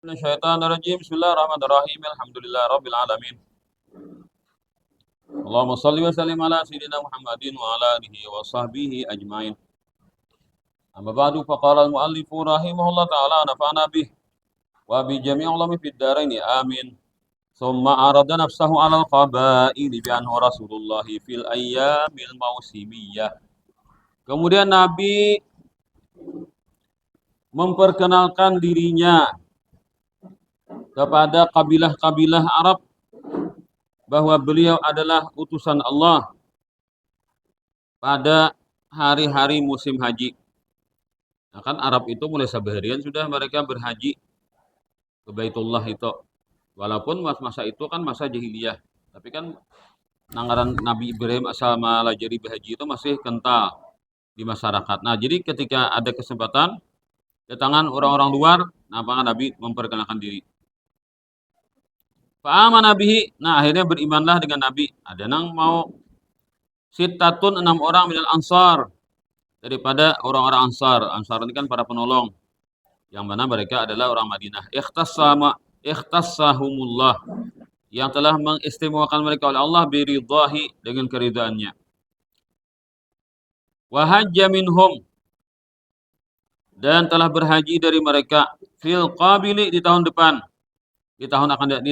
Minasyaitonirrajim. Bismillahirrahmanirrahim. Alhamdulillahirabbil alamin. Allahumma shalli wa sallim ala sayyidina Muhammadin wa ala alihi wa sahbihi ajmain. Amma ba'du faqala al-muallifu rahimahullah ta'ala nafa'ana bih wa bi jami' ulami fid dharain amin. Thumma arada nafsahu 'ala al-qaba'il bi anhu Rasulullah fil ayyamil mausimiyah. Kemudian Nabi memperkenalkan dirinya kepada kabilah-kabilah Arab bahwa beliau adalah utusan Allah pada hari-hari musim haji. Nah, kan Arab itu mulai sabaharian sudah mereka berhaji ke Baitullah itu. Walaupun masa itu kan masa jahiliyah, tapi kan nanggaran Nabi Ibrahim asal malajari berhaji itu masih kental di masyarakat. Nah, jadi ketika ada kesempatan datangan orang-orang luar, nah maka Nabi memperkenalkan diri. Fa'aman nabihi, nah akhirnya berimanlah dengan Nabi. Ada yang mau sitatun 6 orang minal ansar daripada orang-orang Ansar. Ansar ini kan para penolong, yang mana mereka adalah orang Madinah. Ikhtassahumullah, yang telah mengistimewakan mereka oleh Allah biridhahi, dengan keridhaannya. Wa hajja minhum, dan telah berhaji dari mereka fil qabili, di tahun depan, di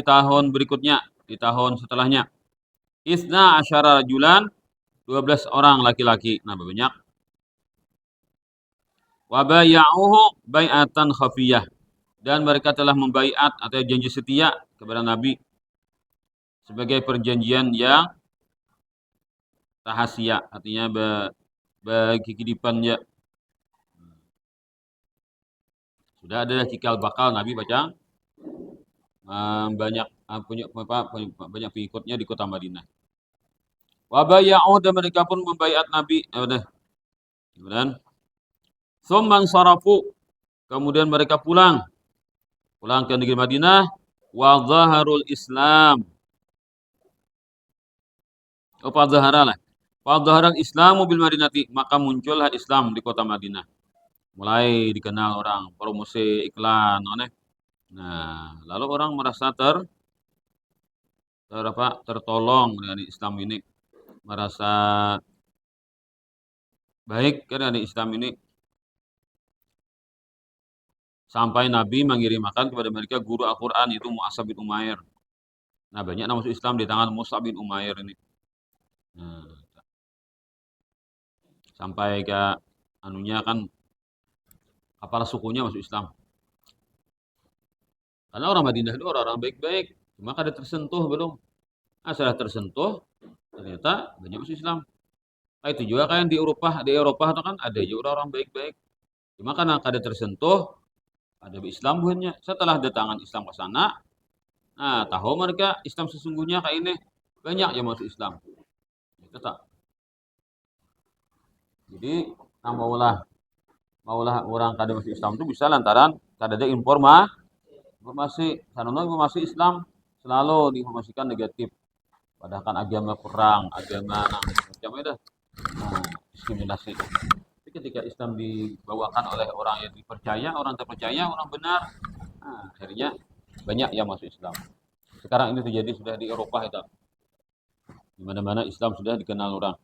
tahun berikutnya, di tahun setelahnya. Isna asyara rajulan, 12 orang laki-laki. Nah, banyak. Wa bay'uhu bai'atan khafiyah, dan mereka telah membaiat atau janji setia kepada Nabi sebagai perjanjian yang rahasia, artinya bagi kehidupannya. Sudah ada cikal bakal Nabi baca banyak banyak pengikutnya di kota Madinah. Wa bay'u, dan mereka pun membaiat Nabi. Kemudian tsumman sarafu, kemudian mereka pulang ke negeri Madinah. Wa zaharul Islam, fa zaharal Islamu bil Madinati, maka muncullah Islam di kota Madinah. Mulai dikenal orang, promosi iklan, Nah, lalu orang merasa tertolong dengan Islam ini, merasa baik karena di Islam ini, sampai Nabi mengirimkan kepada mereka guru Al-Qur'an, itu Mu'azzab bin Umair. Nah, banyak yang masuk Islam di tangan Mus'ab bin Umair ini. Nah, sampai ke anunya kan kepala sukunya masuk Islam. Karena orang Madinah itu orang-orang baik-baik, cuma kada tersentuh belum. Nah, setelah tersentuh, ternyata banyak masuk Islam. Nah, itu juga kan di Eropa itu kan ada juga orang baik-baik. Cuma karena kada tersentuh, ada Islam bukannya. Setelah datangan Islam ke sana, nah tahu mereka Islam sesungguhnya kayak ini, banyak yang masuk Islam. Itu tak. Jadi, nah maulah orang kada masuk Islam itu bisa lantaran kada ada informasi. Sanono informasi Islam selalu diinformasikan negatif. Padahal kan agama perang, agama macam itu. Nah, diskriminasi. Tapi ketika Islam dibawakan oleh orang yang dipercaya, orang terpercaya, orang benar, nah, akhirnya banyak yang masuk Islam. Sekarang ini terjadi sudah di Eropa itu. Di mana-mana Islam sudah dikenal orang.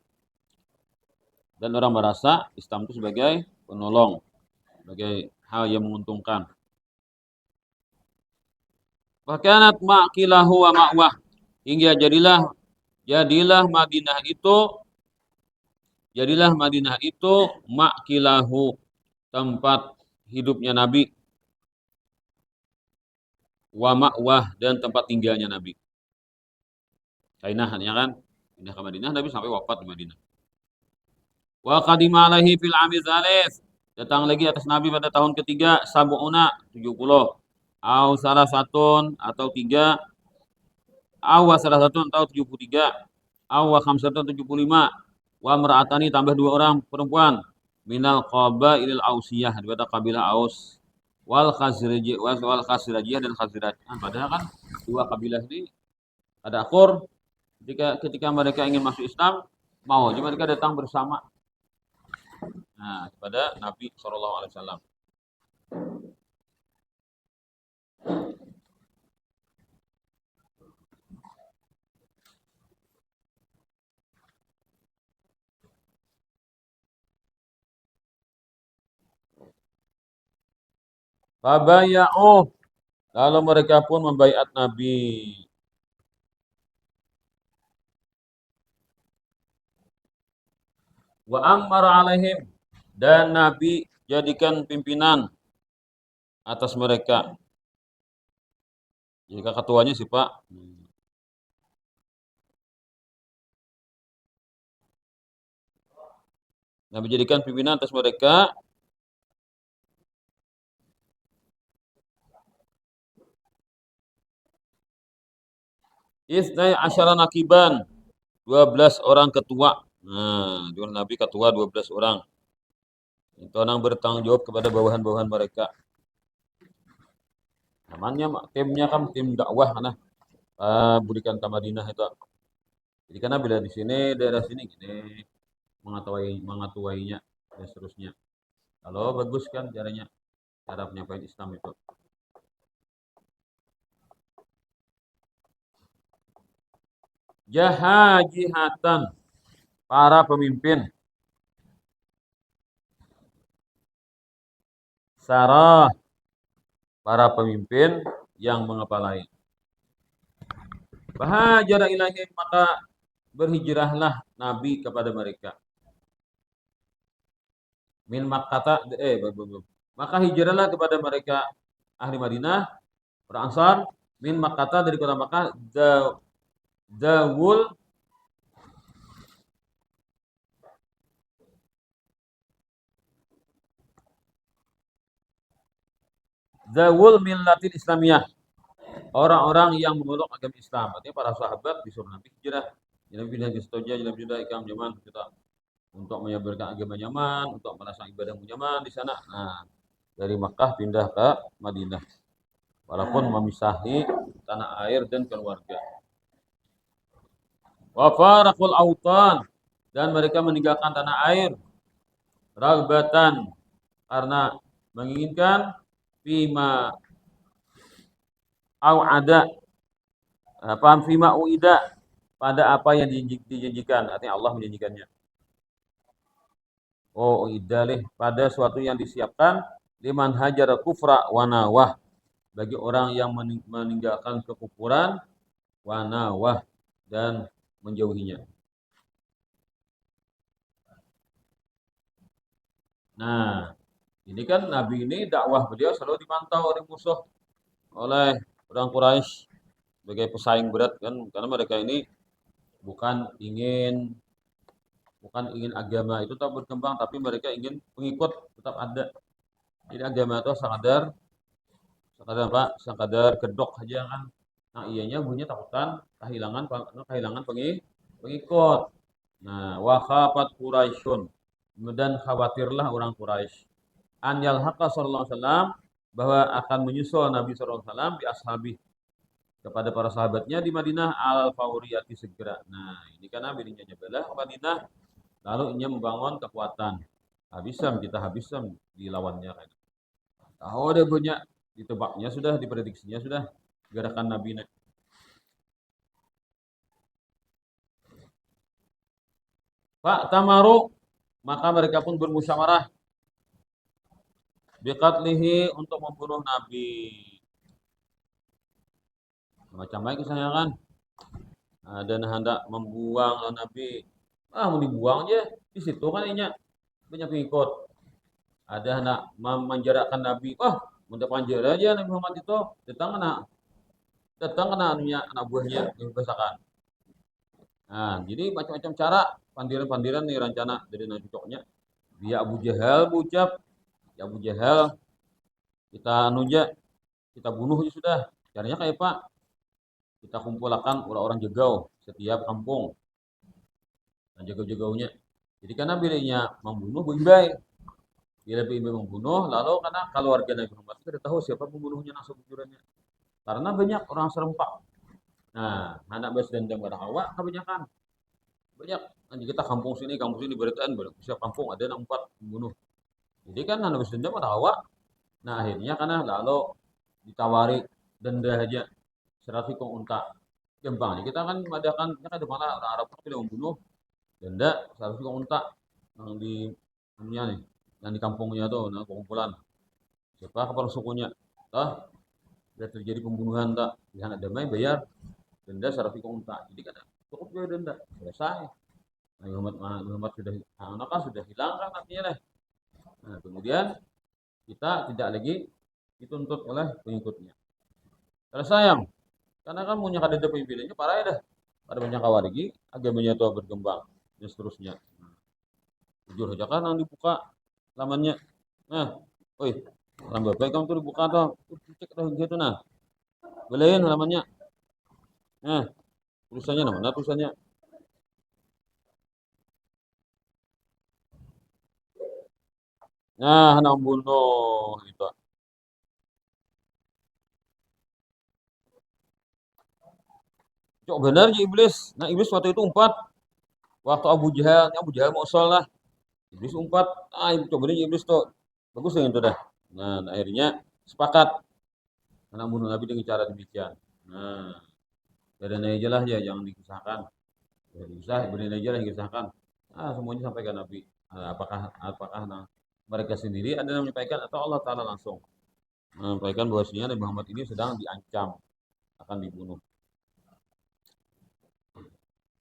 Dan orang merasa Islam itu sebagai penolong, sebagai hal yang menguntungkan. Wakanat makilahu wa ma'wah, hingga Madinah itu makilahu, tempat hidupnya Nabi, wa ma'wah, dan tempat tinggalnya Nabi. Sainah kan pindah ke Madinah, Nabi sampai wafat di Madinah. Wa qadima alaihi fil ami tsalits, datang lagi atas Nabi pada tahun ketiga, sab'una 70, au salah satun atau 3, au salah satun atau 73, au khamsatun 75, wa mar'atani tambah 2 orang perempuan, minal qabailil ausiyah, daripada kabilah Aus, wal khazrajiyah dan khazraj. Nah, padahal kan dua kabilah ini ada akur, ketika mereka ingin masuk Islam, mau jadi mereka datang bersama. Nah, kepada Nabi SAW. Fabaya'uh, lalu mereka pun membaiat Nabi. Wa ammar alaihim, dan Nabi jadikan pimpinan atas mereka. Jika ketuanya sih Pak. Nabi jadikan pimpinan atas mereka. Isnai asyara nakiban, 12 orang ketua. Nah, Nabi ketua 12 orang. Itu orang bertanggung jawab kepada bawahan-bawahan mereka. Namanya timnya kan tim dakwah nah. Budikan ke Madinah itu. Jadi karena bila di sini daerah sini gini mengatuainya dan seterusnya. Kalau bagus kan caranya, cara penyampaian Islam itu. Jahajihatan, para pemimpin. Sarah, para pemimpin yang mengepalai. Bahajara ilaihim, maka berhijrahlah Nabi kepada mereka. Min Makkah, maka hijrahlah kepada mereka ahli Madinah, orang Ansar, min Makkah, dari kota Makkah, Zawul Millatil Islamiyah, orang-orang yang memeluk agama Islam. Artinya para sahabat disuruh Nabi hijrah. Nabi pindah ke situ aja, Nabi pindah ikam zaman kita untuk menyebarkan agama nyaman, untuk melaksanakan ibadah nyaman di sana. Nah, dari Makkah pindah ke Madinah. Walaupun memisahi tanah air dan keluarga. Wa faraqul autan, dan mereka meninggalkan tanah air ragbatan, karena menginginkan fima au ada, paham, fima uida, pada apa yang dijanjikan, artinya Allah menjanjikannya. Oh, idalih, pada suatu yang disiapkan, liman hajar kufra wa nawah, bagi orang yang meninggalkan kekufuran, wa nawah, dan menjauhinya. Nah, ini kan Nabi ini dakwah beliau selalu dipantau oleh musuh, oleh orang Quraisy sebagai pesaing berat kan, karena mereka ini bukan ingin agama itu tetap berkembang, tapi mereka ingin pengikut tetap ada. Jadi agama itu sekadar apa? Sekadar kedok aja kan. Nah, ianya bunyinya takutan kehilangan pengikut. Nah, wa khafat Quraisyun, dan khawatirlah orang Quraisy an yalhaqa sallallahu alaihi wasallam, bahwa akan menyusul Nabi sallallahu alaihi wasallam bi ashabi, kepada para sahabatnya di Madinah al fauriyati, segera. Nah, ini kan Nabi nyabelah ke Madinah, lalu ia membangun kekuatan. Habisam dilawannya kan. Tahu ada banyak ditebaknya sudah, diprediksinya sudah gerakan Nabi. Pak Tamaru, maka mereka pun bermusyawarah biqatlihi, untuk membunuh Nabi. Macam baik kesayangan. Dan hendak membuang Nabi. Mau dibuang aja. Di situ kan ini banyak pengikut. Ada hendak memenjarakan Nabi. Mudah panjara aja Nabi Muhammad itu. Datang kena anak buahnya dibahasakan. Nah, jadi macam-macam cara, pandiran-pandiran nih rencana dari Nabi cocoknya. Dia Abu Jahal ucap, ya Abu Jahal kita kita bunuh aja sudah. Caranya kayak Pak, kita kumpulkan orang-orang jegau setiap kampung. Nah, jegau-jegaunya. Jadi karena bilangnya membunuh Bimbai. Bila Bimbai membunuh, lalu karena keluarga Nabi Muhammad kita tahu siapa pembunuhnya, nasab kuburannya. Karena banyak orang serempak. Nah, anak bas dendam pada Hawa kebanyakan. Banyak. Nanti kita kampung sini beritaan, siap kampung ada anak 4 pembunuh. Jadi kan anak bas dendam pada Hawa. Nah, akhirnya karena lalu ditawari denda aja 100 ekor unta. Gampang. Kita kan mengadakan, kita kan di mana orang Arab pilih membunuh, denda 100 ekor unta yang di nih, yang di kampungnya tuh, nah kumpulan Siapa kepala sukunya? Toh, sudah terjadi pembunuhan tak? Di sana damai bayar denda secara unta. Jadi kan cukup bayar denda. Selesai. Nabi Muhammad sudah anak kan sudah hilang kan artinya lah. Nah, kemudian kita tidak lagi dituntut oleh pengikutnya. Terus sayang, karena kan punya kada pimpinannya parah ya dah. Pada banyak kawarigi, agamanya itu berkembang dan seterusnya. Jujur aja kan yang dibuka lamannya. Nah, oi, lambat baik kamu tuh dibuka tuh. Cek tuh gitu nah. Beliin halamannya. Nah, tulisannya mana tulisannya? Nah, anak bunuh gitu. Cok benar ya iblis. Nah, iblis waktu itu umpat. Waktu Abu Jahal mau sholat. Iblis umpat. Ah, cok benar ya iblis tuh. Bagus yang itu dah. Nah, akhirnya sepakat. Anak bunuh Nabi dengan cara demikian. Nah, dari aja lah ya, jangan dikisahkan. Ya, dipisah, berin aja lah dikisahkan. Ah, semuanya sampaikan Nabi. Apakah nah, mereka sendiri ada yang menyampaikan atau Allah Ta'ala langsung menyampaikan bahwasanya Nabi Muhammad ini sedang diancam akan dibunuh.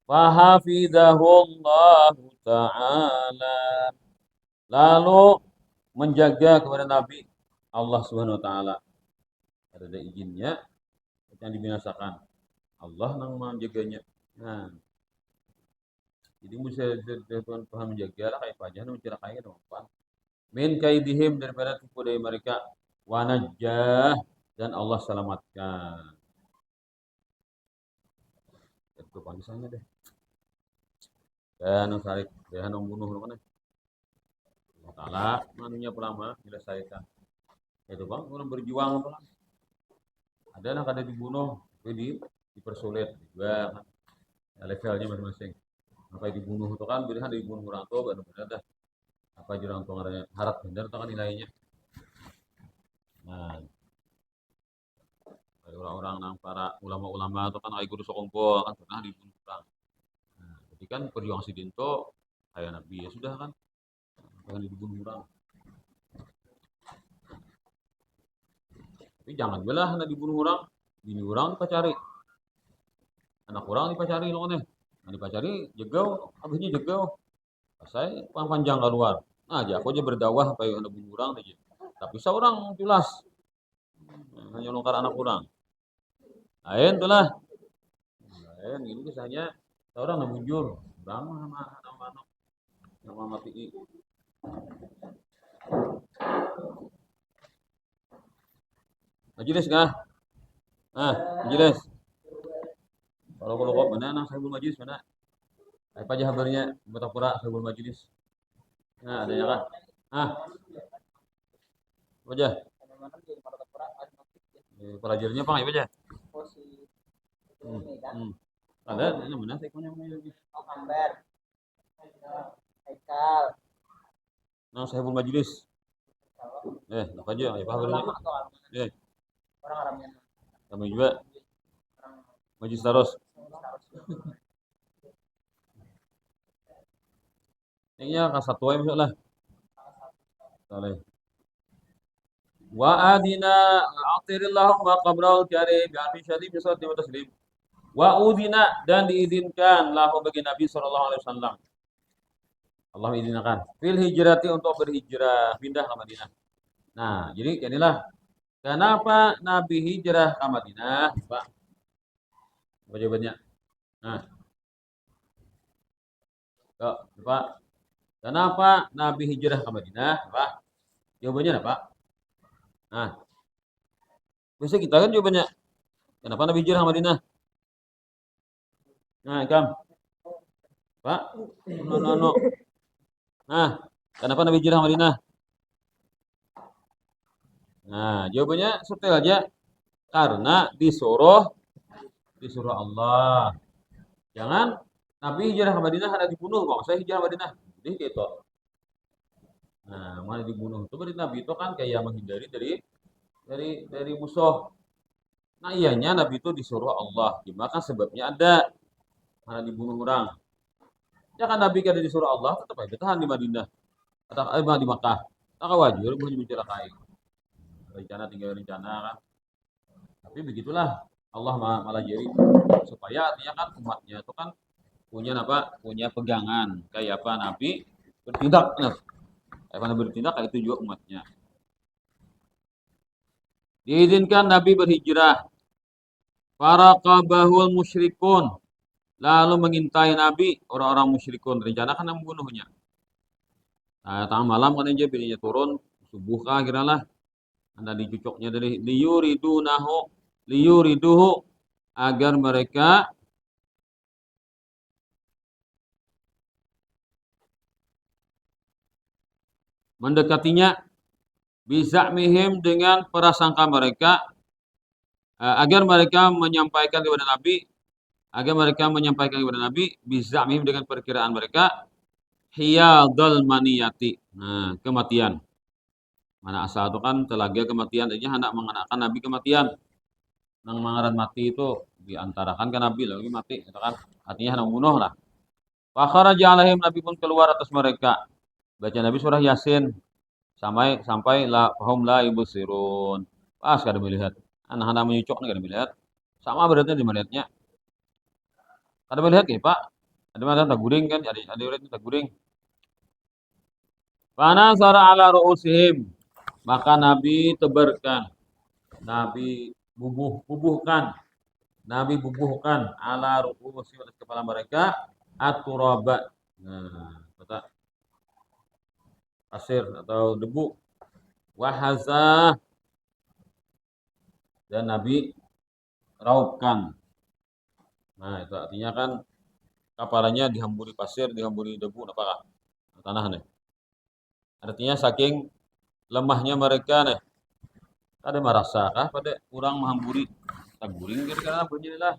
Fahafidahullah ta'ala. Lalu menjaga kepada Nabi Allah Subhanahu wa taala. Ada izinnya yang dibinasakan. Allah yang menjaganya. Nah, jadi mesti Tuhan menjaga lah kayak pajah mencelakai dong. Min kaidihim daripada tipu dari mereka. Wanajah dan Allah selamatkan. Itu panggilannya deh. Dan sarik dan membunuh mana? Allah Taala manunya pelama menyelesaikan. Itu bang, orang berjuang apa? Ada yang kada dibunuh, jadi dipersulit juga kan. Ya, levelnya masing-masing. Sampai dibunuh itu kan, bila dibunuh orang tua, benar-benar dah. Apa aja orang tua harap benar, itu kan nilainya. Nah, orang-orang yang para ulama-ulama itu kan ikut sokongko kan pernah dibunuh orang. Nah, jadi kan perjuangan si Dinto kayak Nabi ya sudah kan, jangan dibunuh orang. Tapi jangan belah nak dibunuh orang, bini orang dipacari, anak orang dipacari loh nih. Nah, dipacari jegau, habisnya jegau. Saya panjang keluar. Nah, aja aku aja berdakwah sampai anak bunuh orang aja. Tapi seorang jelas hanya nongkar anak orang. Lain tuh lah. Lain ini kisahnya seorang nak bujur. Bang nama mati. Majelis kah? Ah, majelis. Kalau kok mana nah saya belum majelis mana? Apa aja kabarnya? Betapura saya belum majelis. Nah, ada ya kah? Ah, apa aja? Pelajarnya apa ya aja? Hmm. Ada yang mana saya punya lagi? Nah, saya belum majelis. Apa aja? Apa kabarnya? Eh, kami juga majelis terus. Kayaknya kelas satu aja misalnya. Saleh. Wa adina atirillahumma qabrul karim bi alfi syadi bi salati wa taslim. Wa udina dan diizinkan lahu bagi Nabi sallallahu alaihi wasallam. Allah izinkan fil hijrati untuk berhijrah pindah ke Madinah. Nah, jadi inilah kenapa Nabi hijrah ke Madinah, Pak? Apa jawabannya? Nah, kok, Pak. Kenapa Nabi hijrah ke Madinah, Pak? Jawabannya apa, Pak? Nah, biasa kita kan jawabannya. Kenapa Nabi hijrah ke Madinah? Nah, Kam. Pak. No. Nah, kenapa Nabi hijrah ke Madinah? Nah, jawabannya setel aja. Karena disuruh Allah. Jangan Nabi hijrah ke Madinah ada dibunuh, bang. Saya hijrah ke Madinah. Jadi gitu. Nah, mana dibunuh itu berarti Nabi itu kan kayak menghindari dari musuh. Nah, iyanya Nabi itu disuruh Allah. Gimana kan sebabnya ada mana dibunuh orang. Ya kan Nabi kan disuruh Allah tetap aja tahan di Madinah atau di Makkah. Tak wajar boleh mencelakai. rencana tinggal rencana kan. Tapi begitulah Allah malah jadi supaya artinya kan umatnya itu kan punya apa? Punya pegangan kayak apa Nabi bertindak, nah, kayak apa Nabi bertindak kayak itu juga umatnya. Diizinkan Nabi berhijrah. Para kabahul musyrikun lalu mengintai Nabi orang-orang musyrikun rencana kan membunuhnya. Nah, tengah malam kan dia pilihnya turun subuh kah kira lah. Anda dicucuknya dari liyuriduhu agar mereka mendekatinya bisa mihim dengan prasangka mereka agar mereka menyampaikan kepada Nabi bisa mihim dengan perkiraan mereka hiyadul maniyati. Nah, kematian. Mana asal itu kan telaga kematian, artinya hendak mengenakan Nabi kematian. Nang mangaran mati itu diantarakan ke Nabi lagi mati, itu kan artinya hendak membunuh lah. Wa kharaja alaihim, Nabi pun keluar atas mereka. Baca Nabi surah Yasin sampai la fahum la ibusirun. Pas kada melihat. Anak-anak menyucuk kada melihat. Sama beratnya di melihatnya. Kada melihat ya, Pak. Ada mana tak guring kan? Ada orang tak guring. Fana sara ala ru'usihim. Maka Nabi tebarkan. Nabi bubuhkan. Nabi bubuhkan ala ru'usi atas kepala mereka at-turaba. Nah, kata pasir atau debu. Wahazah, dan Nabi raupkan. Nah, itu artinya kan kepalanya dihamburi pasir, dihamburi debu, apakah tanah nih. Artinya saking lemahnya mereka nih. Ada merasa kah pada kurang menghamburi taguring kira-kira bunyi lah.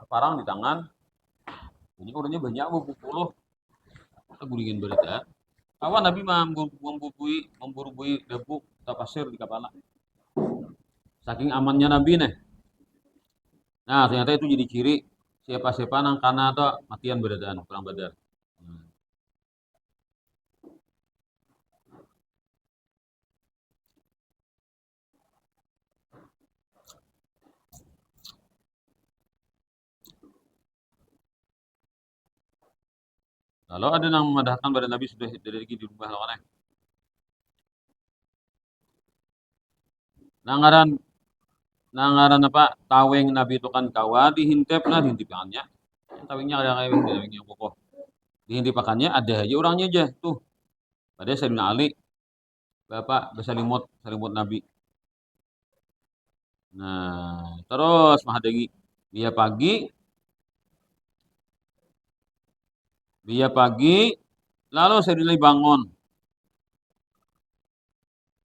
Parang di tangan. Bunyi orangnya banyak puluh. Taguringin berita. Awan Nabi memburubui debu atau pasir di kepala. Saking amannya Nabi nih. Nah, ternyata itu jadi ciri siapa-siapa nang kana atau matian beradaan perang Badar. Hmm. Kalau ada yang memadahkan pada Nabi sudah dari lagi di rumah lawan. Nangaran nangaran apa taweng Nabi itu kan kawa dihintip lah dihintipannya. Tawengnya ada kayak tawengnya kokoh. Dihintipakannya ada aja orangnya aja tuh. Padahal Sayyidina Ali Bapak bersalimut Nabi. Nah, terus Mahadegi dia pagi lalu Sayyidina Ali bangun.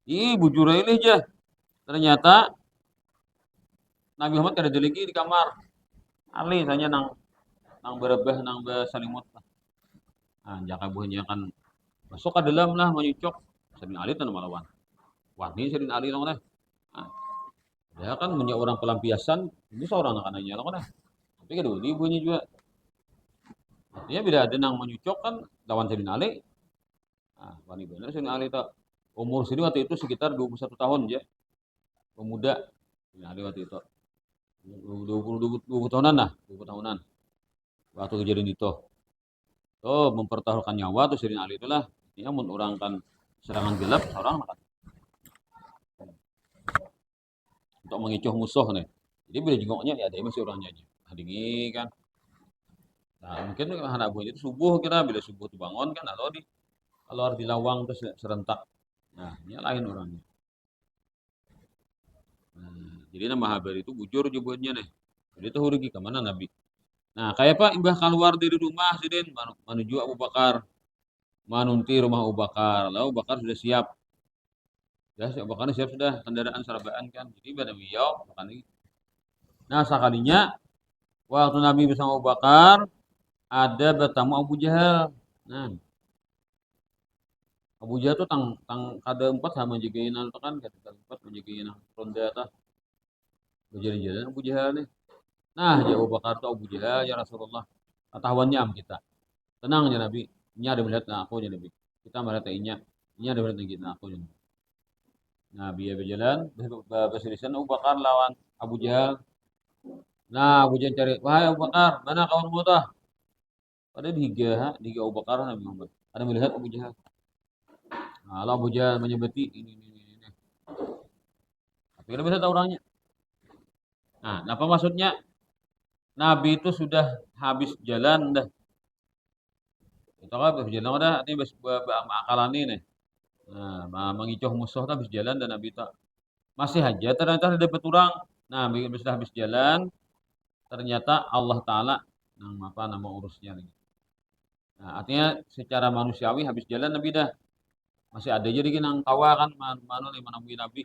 Ih, bujur ini aja. Ternyata Nabi Muhammad kada ada lagi di kamar. Ali tanya nang nang berebah nang bersalimut. Nah, jaka buahnya kan masuk ke dalam lah menyucuk. Sayyidina Ali tanah malawan. Wah, ini Sayyidina Ali lah. Nah, dia kan punya orang pelampiasan, ini seorang anak anaknya lah. Tapi kedua dia bunyi juga. Artinya bila ada nang menyucuk kan lawan Sayyidina Ali. Nah, wani benar Sayyidina Ali tak umur sini waktu itu sekitar 21 tahun ya. Pemuda Sayyidina Ali waktu itu. 20 tahunan lah, 20 tahunan. Waktu kejadian itu. Oh, mempertaruhkan nyawa tuh Sayyidina Ali itulah. Dia mun orang kan serangan gelap seorang kan untuk mengicuh musuh nih. Jadi bila jengoknya ya ada masih orangnya aja. Hadingi kan. Nah, mungkin anak buahnya itu subuh kira bila subuh tuh bangun kan atau di kalau di lawang terus serentak. Nah, ini lain orangnya. Nah, jadi nama habar itu bujur jebutnya nih. Jadi itu rugi ke mana Nabi. Nah, kayak Pak imbah keluar dari rumah sidin menuju Abu Bakar, manunti rumah Abu Bakar. Lalu Abu Bakar sudah siap. Ya, si Abu Bakar siap sudah kendaraan serabaan kan. Jadi pada beliau makan lagi. Nah, sekalinya waktu Nabi bersama Abu Bakar ada bertamu Abu Jahal. Nah, Abu Jahal tuh tang tang kada empat sama jagain itu kan kada empat menjagain ronda tah. Berjalan-jalan Abu Jahal nih. Nah, ya Abu Bakar tuh Abu Jahal ya Rasulullah. Ketahuannya am kita. Tenang ya Nabi. Ini ada melihat nah aku ya Nabi. Kita melihat inya. Ini ada melihat kita aku ya Nabi. Nah, dia berjalan, berselisih Abu Bakar lawan Abu Jahal. Nah, Abu Jahal cari, wahai Abu Bakar, mana kawanmu tah? Ada tiga Abu Bakar Nabi Muhammad. Ada melihat Abu Jahal. Nah, lalu Abu Jahal menyebut ini. Tapi kan bisa tahu orangnya. Nah, apa maksudnya? Nabi itu sudah habis jalan dah. Kita kan habis jalan dah, ini akalan ini. Nah, mengicoh musuh tuh habis jalan dan Nabi tak masih aja ternyata dapat orang. Nah, sudah habis jalan, ternyata Allah Taala nama urusnya lagi. Nah, artinya secara manusiawi habis jalan Nabi dah. Masih ada jadi nang tawa kan mana nih menemui Nabi.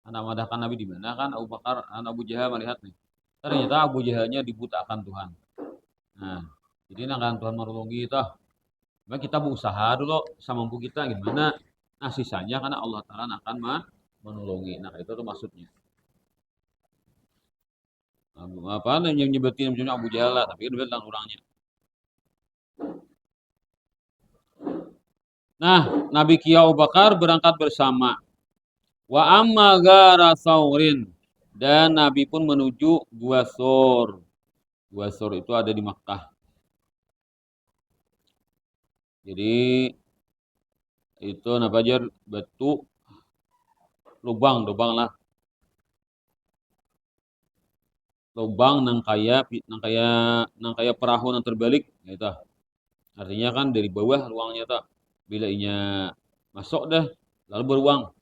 Anak madahkan Nabi di mana kan Abu Bakar, Abu Jahal melihat nih. Ternyata Abu Jahalnya dibutakan Tuhan. Nah, jadi akan Tuhan menolong kita. Maka kita berusaha dulu semampu kita gimana. Nah, sisanya karena Allah Taala akan menolongi. Nah, itu tuh maksudnya. Nah, apa yang nyebutin misalnya Abu Jahal lah, tapi itu tentang orangnya. Nah, Nabi Kia Abu Bakar berangkat bersama. Wa amma gara saurin. Dan Nabi pun menuju Gua Sur. Gua Sur itu ada di Makkah. Jadi itu apa aja batu lubang lah. Lubang nang kaya perahu yang terbalik gitu. Artinya kan dari bawah ruangnya tak. Bila inya masuk dah lalu beruang.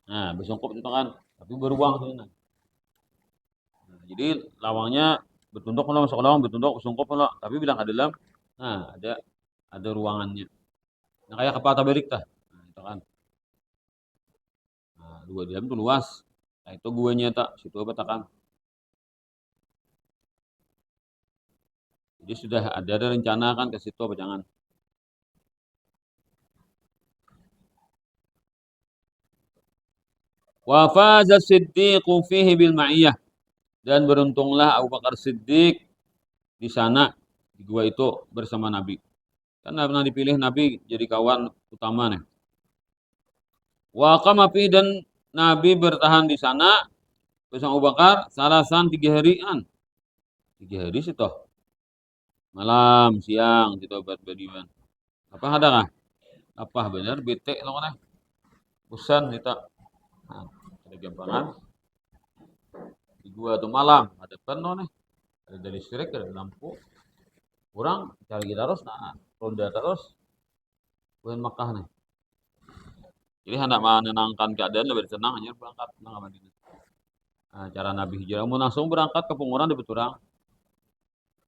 Nah, bersongkop itu kan, tapi beruang tuh. Nah, jadi lawangnya bertunduk kalau masuk ke lawang bertunduk bersongkop kalau tapi bilang ada dalam. Nah, ada ruangannya. Nah, kayak kapal taberik tah. Nah, itu kan. Nah, dua dalam itu luas. Nah, itu guanya tak, situ apa tak kan. Jadi sudah ada rencana kan ke situ apa jangan. Wa faza Siddiqu fihi bil ma'iyah. Dan beruntunglah Abu Bakar Siddiq di sana di gua itu bersama Nabi. Karena pernah dipilih Nabi jadi kawan utama nih. Wa qama dan Nabi bertahan di sana bersama Abu Bakar salasan 3 harian. 3 hari sih toh. Malam, siang gitu buat badiman. Apa ada kah? Apa benar bete lo kan? Bosan kita. Nah, ada gampangan. Di gua tuh malam ada penuh nih. Ada listrik, ada lampu. Kurang cari kita terus, nah ronda terus. Bukan Makkah nih. Jadi hendak menenangkan keadaan lebih tenang hanya berangkat tenang ke Madinah. Nah, cara Nabi hijrah mau langsung berangkat ke pengurangan di Beturang.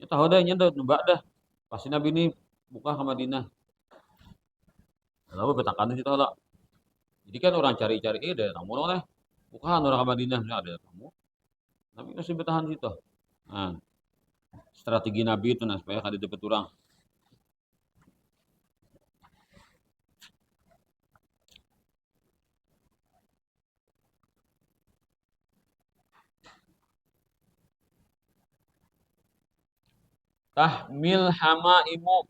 Ya tahu dah nya nebak dah. Pasti Nabi ini buka ke Madinah. Lalu betakan situ lah. Jadi kan orang cari-cari dari kamu lah. Bukan orang ke Madinah ada kamu. Nabi masih bertahan situ. Nah, strategi Nabi itu nah supaya kada dapat orang. Tahmil hamaimu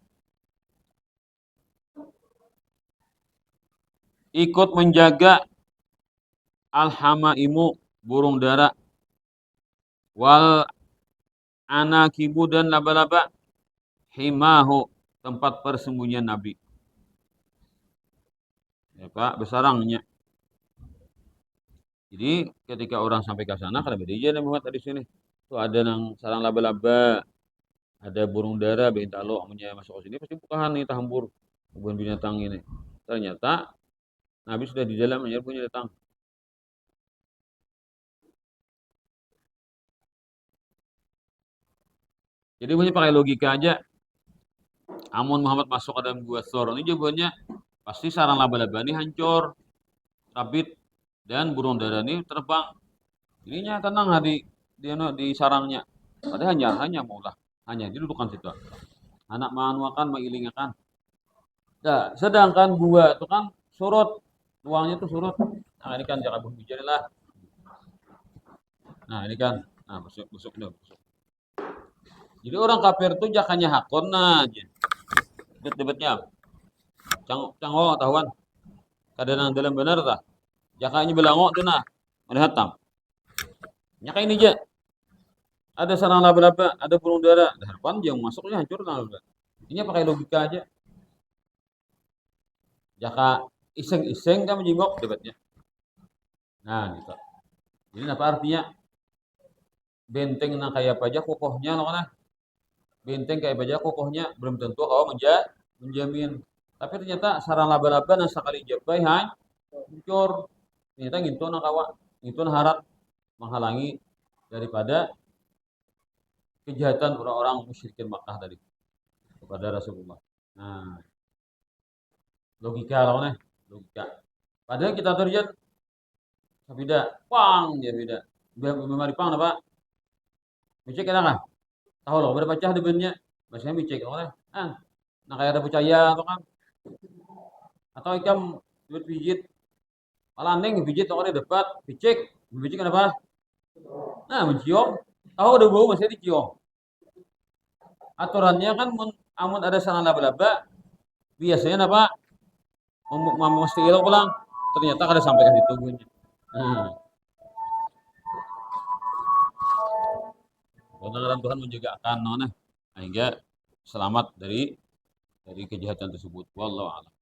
ikut menjaga al-hamaimu burung dara wal anakibu dan laba-laba himahu tempat persembunyian Nabi. Ya Pak, besarangnya. Jadi ketika orang sampai ke sana kada beda aja Muhammad tadi sini. Tuh ada nang sarang laba-laba, ada burung dara bintalo amunnya masuk ke sini pasti bukaan nih tahambur kebun binatang ini. Ternyata Nabi sudah di dalam hanya punya datang. Jadi punya pakai logika aja. Amun Muhammad masuk ke dalam gua Thor ini jawabannya pasti sarang laba-laba ini hancur, rabit dan burung dara ini terbang. Ininya tenang di sarangnya. Ada hanya maulah hanya didudukan situ. Anak manuakan mengilingakan. Nah, sedangkan gua itu kan surut, luangnya itu surut. Nah, ini kan jangan berbicara lah. Nah, ini kan, nah busuk nih, busuk. Jadi orang kafir itu jakanya hakon aja. Debat-debatnya. Cang tahuan. Kadang dalam benar tak? Jakanya belangok tuh nah, melihat tam. Nyaka ini aja. Ada sarang laba-laba, ada burung dara. Harapan yang masuknya hancur nah. Ini pakai logika aja. Jaka iseng-iseng kamu jingok debatnya. Nah, gitu. Jadi apa artinya? Benteng nah kayak apa aja kokohnya loh kan? Benteng kayak apa aja kokohnya belum tentu kau menjamin. Tapi ternyata sarang laba-laba nah sekali jabai hancur. Ternyata gitu nah kawa, gitu nah harap menghalangi daripada kejahatan orang-orang musyrikin Makkah tadi kepada Rasulullah. Nah, logika loh nih, logika. Padahal kita terjadi beda, pang dia beda. Memari pang apa? Micek kena kan? Tahu loh berapa cah debennya? Biasanya micek loh nih. Nah kayak ada percaya atau kan? Atau ikam duit pijit, malah neng pijit orang debat, picek, picek kenapa? Nah mencium, tahu ada bau masih dicium. Aturannya kan amun ada sarang laba-laba, biasanya apa? Mesti ilok pulang. Ternyata kada sampai ke situ gue. Hmm. Karena Tuhan menjaga akan nona sehingga selamat dari kejahatan tersebut. Wallahu a'lam.